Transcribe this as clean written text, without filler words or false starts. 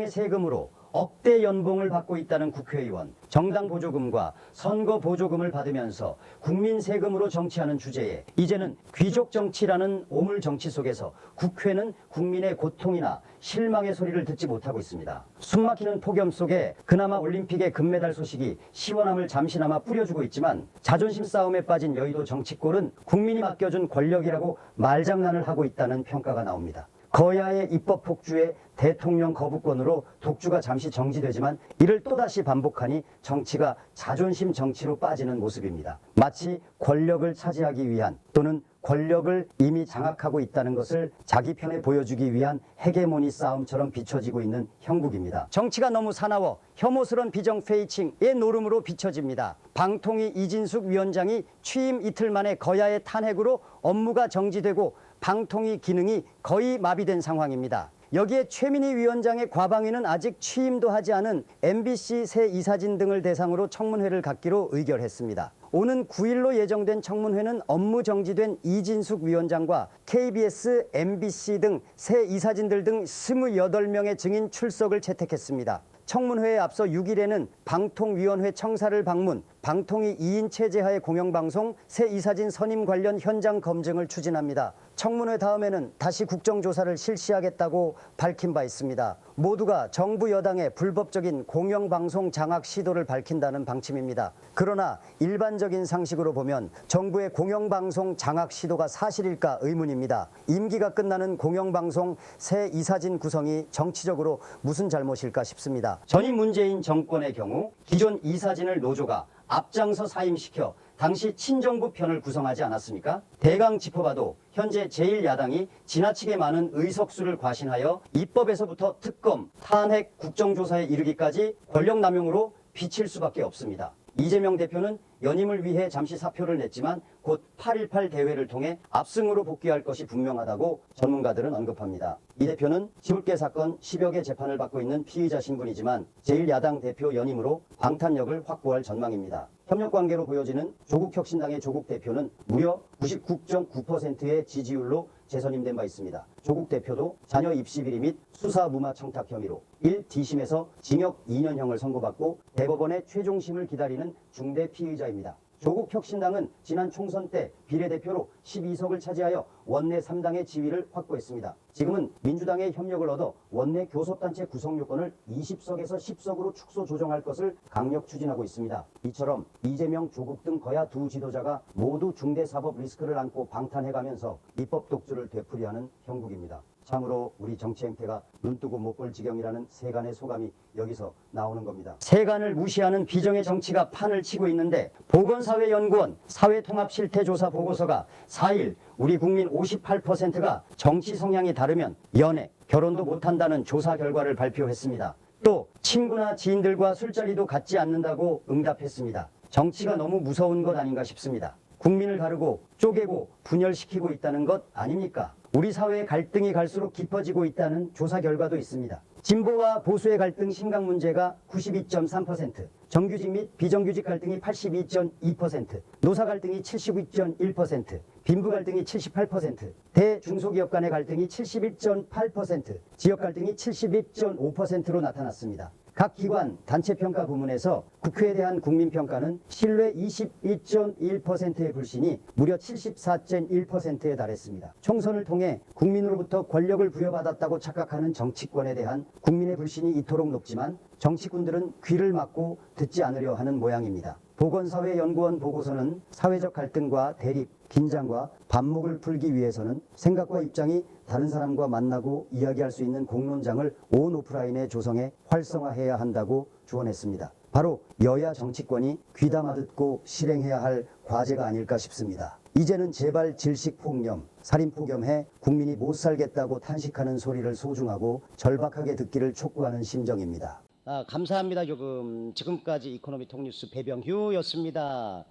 국민의 세금으로 억대 연봉을 받고 있다는 국회의원, 정당 보조금과 선거 보조금을 받으면서 국민 세금으로 정치하는 주제에 이제는 귀족 정치라는 오물 정치 속에서 국회는 국민의 고통이나 실망의 소리를 듣지 못하고 있습니다. 숨막히는 폭염 속에 그나마 올림픽의 금메달 소식이 시원함을 잠시나마 뿌려주고 있지만 자존심 싸움에 빠진 여의도 정치골은 국민이 맡겨준 권력이라고 말장난을 하고 있다는 평가가 나옵니다. 거야의 입법 폭주에 대통령 거부권으로 독주가 잠시 정지되지만 이를 또다시 반복하니 정치가 자존심 정치로 빠지는 모습입니다. 마치 권력을 차지하기 위한 또는 권력을 이미 장악하고 있다는 것을 자기 편에 보여주기 위한 헤게모니 싸움처럼 비춰지고 있는 형국입니다. 정치가 너무 사나워 혐오스런 비정 페이칭의 노름으로 비춰집니다. 방통위 이진숙 위원장이 취임 이틀 만에 거야의 탄핵으로 업무가 정지되고 방통위 기능이 거의 마비된 상황입니다. 여기에 최민희 위원장의 과방위는 아직 취임도 하지 않은 MBC 새 이사진 등을 대상으로 청문회를 갖기로 의결했습니다. 오는 9일로 예정된 청문회는 업무 정지된 이진숙 위원장과 KBS, MBC 등 새 이사진들 등 28명의 증인 출석을 채택했습니다. 청문회에 앞서 6일에는 방통위원회 청사를 방문, 방통위 2인 체제하의 공영방송 새 이사진 선임 관련 현장 검증을 추진합니다. 청문회 다음에는 다시 국정조사를 실시하겠다고 밝힌 바 있습니다. 모두가 정부 여당의 불법적인 공영방송 장악 시도를 밝힌다는 방침입니다. 그러나 일반적인 상식으로 보면 정부의 공영방송 장악 시도가 사실일까 의문입니다. 임기가 끝나는 공영방송 새 이사진 구성이 정치적으로 무슨 잘못일까 싶습니다. 전임 문재인 정권의 경우 기존 이사진을 노조가 앞장서 사임시켜 당시 친정부 편을 구성하지 않았습니까? 대강 짚어봐도 현재 제1야당이 지나치게 많은 의석수를 과신하여 입법에서부터 특검, 탄핵, 국정조사에 이르기까지 권력남용으로 비칠 수밖에 없습니다. 이재명 대표는 연임을 위해 잠시 사표를 냈지만 곧 8.18 대회를 통해 압승으로 복귀할 것이 분명하다고 전문가들은 언급합니다. 이 대표는 지불계 사건 10여 개 재판을 받고 있는 피의자 신분이지만 제1야당 대표 연임으로 방탄력을 확보할 전망입니다. 협력관계로 보여지는 조국혁신당의 조국 대표는 무려 99.9%의 지지율로 재선임된 바 있습니다. 조국 대표도 자녀 입시 비리 및 수사 무마 청탁 혐의로 1D심에서 징역 2년형을 선고받고 대법원의 최종심을 기다리는 중대 피의자입니다. 조국혁신당은 지난 총선 때 비례대표로 12석을 차지하여 원내 3당의 지위를 확보했습니다. 지금은 민주당의 협력을 얻어 원내 교섭단체 구성 요건을 20석에서 10석으로 축소 조정할 것을 강력 추진하고 있습니다. 이처럼 이재명, 조국 등 거야 두 지도자가 모두 중대사법 리스크를 안고 방탄해가면서 입법 독주를 되풀이하는 형국입니다. 참으로 우리 정치 행태가 눈뜨고 못 볼 지경이라는 세간의 소감이 여기서 나오는 겁니다. 세간을 무시하는 비정의 정치가 판을 치고 있는데 보건사회연구원 사회통합실태조사 보고서가 4일 우리 국민 58%가 정치 성향이 다르면 연애, 결혼도 못한다는 조사 결과를 발표했습니다. 또 친구나 지인들과 술자리도 갖지 않는다고 응답했습니다. 정치가 너무 무서운 것 아닌가 싶습니다. 국민을 가르고 쪼개고 분열시키고 있다는 것 아닙니까? 우리 사회의 갈등이 갈수록 깊어지고 있다는 조사 결과도 있습니다. 진보와 보수의 갈등 심각 문제가 92.3%, 정규직 및 비정규직 갈등이 82.2%, 노사 갈등이 72.1%, 빈부 갈등이 78%, 대중소기업 간의 갈등이 71.8%, 지역 갈등이 72.5%로 나타났습니다. 각 기관 단체평가 부문에서 국회에 대한 국민평가는 신뢰 22.1%의 불신이 무려 74.1%에 달했습니다. 총선을 통해 국민으로부터 권력을 부여받았다고 착각하는 정치권에 대한 국민의 불신이 이토록 높지만 정치꾼들은 귀를 막고 듣지 않으려 하는 모양입니다. 보건사회연구원 보고서는 사회적 갈등과 대립, 긴장과 반목을 풀기 위해서는 생각과 입장이 다른 사람과 만나고 이야기할 수 있는 공론장을 온 오프라인에 조성해 활성화해야 한다고 주원했습니다. 바로 여야 정치권이 귀담아 듣고 실행해야 할 과제가 아닐까 싶습니다. 이제는 제발 질식폭염, 살인폭염해 국민이 못 살겠다고 탄식하는 소리를 소중하고 절박하게 듣기를 촉구하는 심정입니다. 감사합니다. 지금까지 이코노미 톡뉴스 배병휴였습니다.